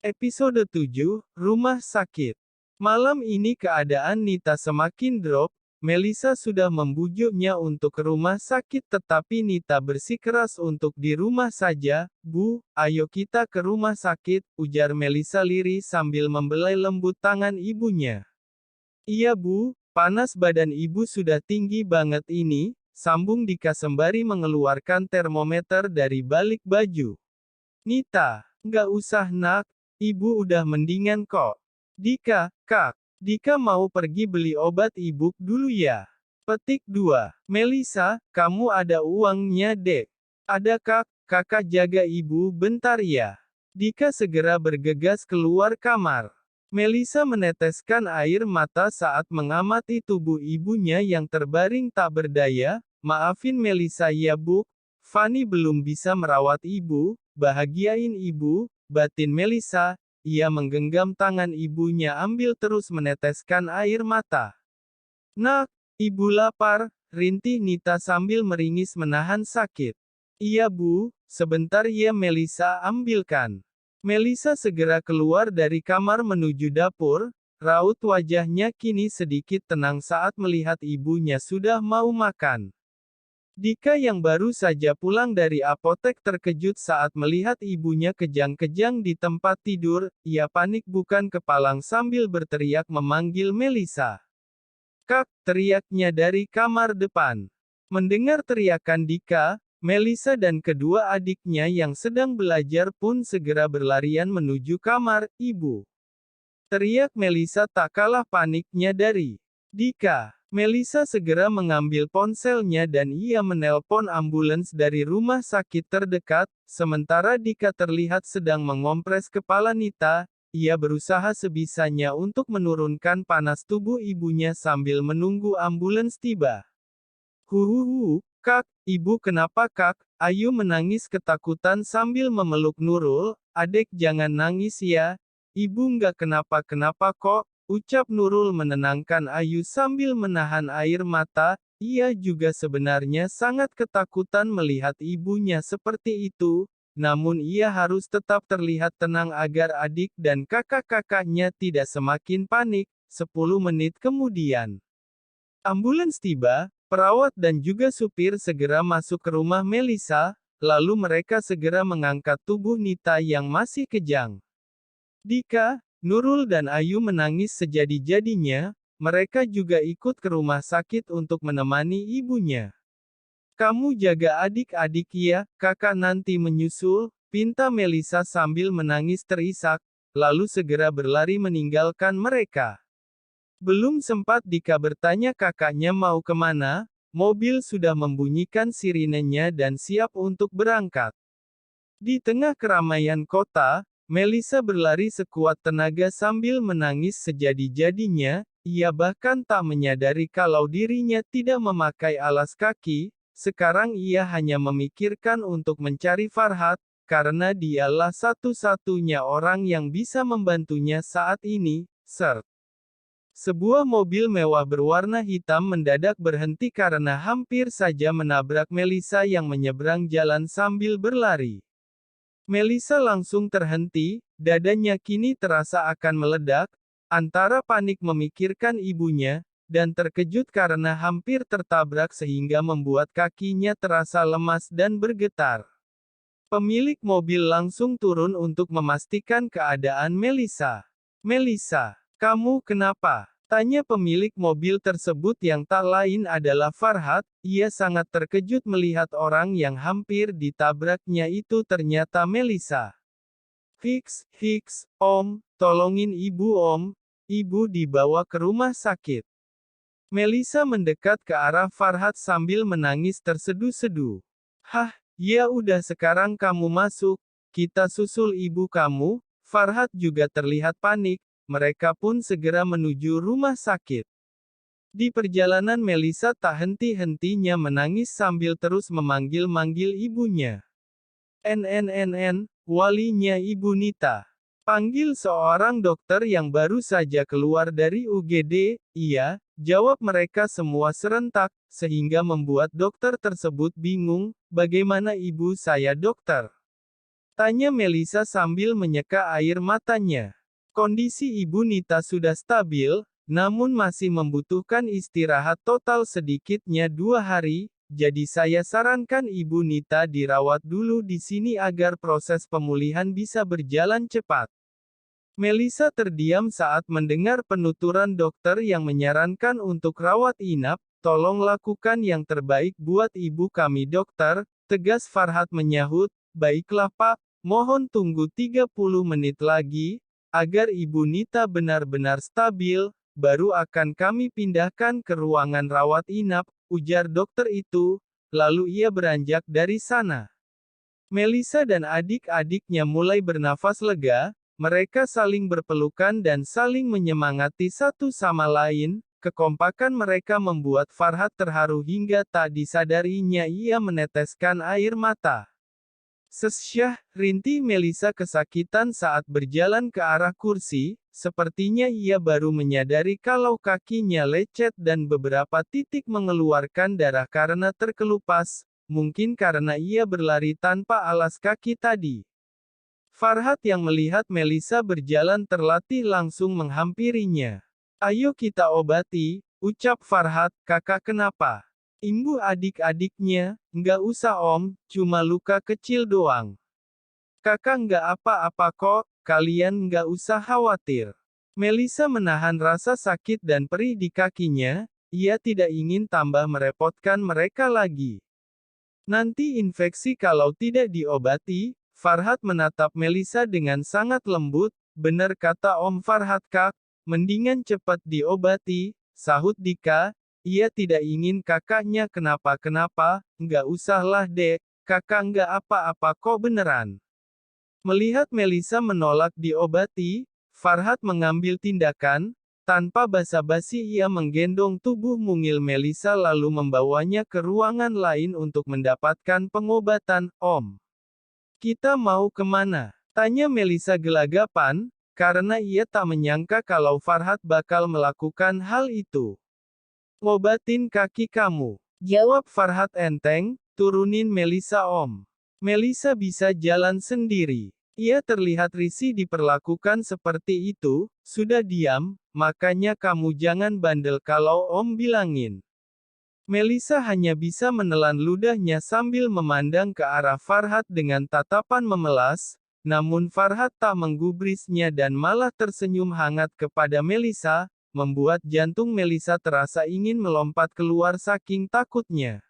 Episode 7, Rumah Sakit. Malam ini keadaan Nita semakin drop. Melissa sudah membujuknya untuk ke rumah sakit tetapi Nita bersikeras untuk di rumah saja. Bu, ayo kita ke rumah sakit, ujar Melissa lirih sambil membelai lembut tangan ibunya. Iya bu, panas badan ibu sudah tinggi banget ini, sambung Dika sembari mengeluarkan termometer dari balik baju. Nita, nggak usah nak, ibu udah mendingan kok. Dika, kak, Dika mau pergi beli obat ibu dulu ya. Petik 2. Melissa, kamu ada uangnya dek. Ada kak, kakak jaga ibu bentar ya. Dika segera bergegas keluar kamar. Melissa meneteskan air mata saat mengamati tubuh ibunya yang terbaring tak berdaya. Maafin Melissa ya bu, Fanny belum bisa merawat ibu, bahagiain ibu, batin Melissa. Ia menggenggam tangan ibunya ambil terus meneteskan air mata. Nak, ibu lapar, rintih Nita sambil meringis menahan sakit. Iya bu, sebentar ya Melissa ambilkan. Melissa segera keluar dari kamar menuju dapur, raut wajahnya kini sedikit tenang saat melihat ibunya sudah mau makan. Dika yang baru saja pulang dari apotek terkejut saat melihat ibunya kejang-kejang di tempat tidur, ia panik bukan kepalang sambil berteriak memanggil Melissa. Kak, teriaknya dari kamar depan. Mendengar teriakan Dika, Melissa dan kedua adiknya yang sedang belajar pun segera berlarian menuju kamar, ibu. Teriak Melissa tak kalah paniknya dari Dika. Melissa segera mengambil ponselnya dan ia menelpon ambulans dari rumah sakit terdekat, sementara Dika terlihat sedang mengompres kepala Nita, ia berusaha sebisanya untuk menurunkan panas tubuh ibunya sambil menunggu ambulans tiba. Huhuhu, kak, ibu kenapa kak? Ayu menangis ketakutan sambil memeluk Nurul, adek jangan nangis ya, ibu nggak kenapa-kenapa kok. Ucap Nurul menenangkan Ayu sambil menahan air mata, ia juga sebenarnya sangat ketakutan melihat ibunya seperti itu, namun ia harus tetap terlihat tenang agar adik dan kakak-kakaknya tidak semakin panik. 10 menit kemudian, ambulans tiba, perawat dan juga supir segera masuk ke rumah Melissa, lalu mereka segera mengangkat tubuh Nita yang masih kejang. Dika, Nurul dan Ayu menangis sejadi-jadinya, mereka juga ikut ke rumah sakit untuk menemani ibunya. Kamu jaga adik-adik ya, kakak nanti menyusul, pinta Melissa sambil menangis terisak, lalu segera berlari meninggalkan mereka. Belum sempat Dika bertanya kakaknya mau kemana, mobil sudah membunyikan sirinenya dan siap untuk berangkat. Di tengah keramaian kota, Melissa berlari sekuat tenaga sambil menangis sejadi-jadinya, ia bahkan tak menyadari kalau dirinya tidak memakai alas kaki, sekarang ia hanya memikirkan untuk mencari Farhat, karena dialah satu-satunya orang yang bisa membantunya saat ini. Sebuah mobil mewah berwarna hitam mendadak berhenti karena hampir saja menabrak Melissa yang menyeberang jalan sambil berlari. Melissa langsung terhenti, dadanya kini terasa akan meledak, antara panik memikirkan ibunya, dan terkejut karena hampir tertabrak sehingga membuat kakinya terasa lemas dan bergetar. Pemilik mobil langsung turun untuk memastikan keadaan Melissa. Melissa, kamu kenapa? Tanya pemilik mobil tersebut yang tak lain adalah Farhat, ia sangat terkejut melihat orang yang hampir ditabraknya itu ternyata Melissa. Hiks, om, tolongin ibu om, ibu dibawa ke rumah sakit. Melissa mendekat ke arah Farhat sambil menangis terseduh-seduh. Hah, ya udah sekarang kamu masuk, kita susul ibu kamu. Farhat juga terlihat panik. Mereka pun segera menuju rumah sakit. Di perjalanan Melissa tak henti-hentinya menangis sambil terus memanggil-manggil ibunya. Walinya Ibu Nita. Panggil seorang dokter yang baru saja keluar dari UGD, iya, jawab mereka semua serentak, sehingga membuat dokter tersebut bingung, bagaimana ibu saya dokter? Tanya Melisa sambil menyeka air matanya. Kondisi Ibu Nita sudah stabil, namun masih membutuhkan istirahat total sedikitnya 2 hari, jadi saya sarankan Ibu Nita dirawat dulu di sini agar proses pemulihan bisa berjalan cepat. Melisa terdiam saat mendengar penuturan dokter yang menyarankan untuk rawat inap. Tolong lakukan yang terbaik buat ibu kami dokter, tegas Farhat menyahut. Baiklah Pak, mohon tunggu 30 menit lagi, agar Ibu Nita benar-benar stabil, baru akan kami pindahkan ke ruangan rawat inap, ujar dokter itu, lalu ia beranjak dari sana. Melisa dan adik-adiknya mulai bernafas lega, mereka saling berpelukan dan saling menyemangati satu sama lain. Kekompakan mereka membuat Farhat terharu hingga tak disadarinya ia meneteskan air mata. Sesyah, rintih Melisa kesakitan saat berjalan ke arah kursi, sepertinya ia baru menyadari kalau kakinya lecet dan beberapa titik mengeluarkan darah karena terkelupas, mungkin karena ia berlari tanpa alas kaki tadi. Farhat yang melihat Melisa berjalan terlatih langsung menghampirinya. Ayo kita obati, ucap Farhat, kakak kenapa? Imbu adik-adiknya, nggak usah om, cuma luka kecil doang. Kakak nggak apa-apa kok, kalian nggak usah khawatir. Melisa menahan rasa sakit dan perih di kakinya, ia tidak ingin tambah merepotkan mereka lagi. Nanti infeksi kalau tidak diobati, Farhat menatap Melisa dengan sangat lembut, benar kata Om Farhat kak, mendingan cepat diobati, sahut Dika, ia tidak ingin kakaknya kenapa-kenapa, nggak usahlah dek, kakak nggak apa-apa kok beneran. Melihat Melisa menolak diobati, Farhat mengambil tindakan, tanpa basa-basi ia menggendong tubuh mungil Melisa lalu membawanya ke ruangan lain untuk mendapatkan pengobatan. Om, kita mau kemana? Tanya Melisa gelagapan, karena ia tak menyangka kalau Farhat bakal melakukan hal itu. Ngobatin kaki kamu, jawab Farhat enteng, turunin Melisa om. Melisa bisa jalan sendiri. Ia terlihat risih diperlakukan seperti itu, sudah diam, makanya kamu jangan bandel kalau om bilangin. Melisa hanya bisa menelan ludahnya sambil memandang ke arah Farhat dengan tatapan memelas, namun Farhat tak menggubrisnya dan malah tersenyum hangat kepada Melisa, membuat jantung Melisa terasa ingin melompat keluar saking takutnya.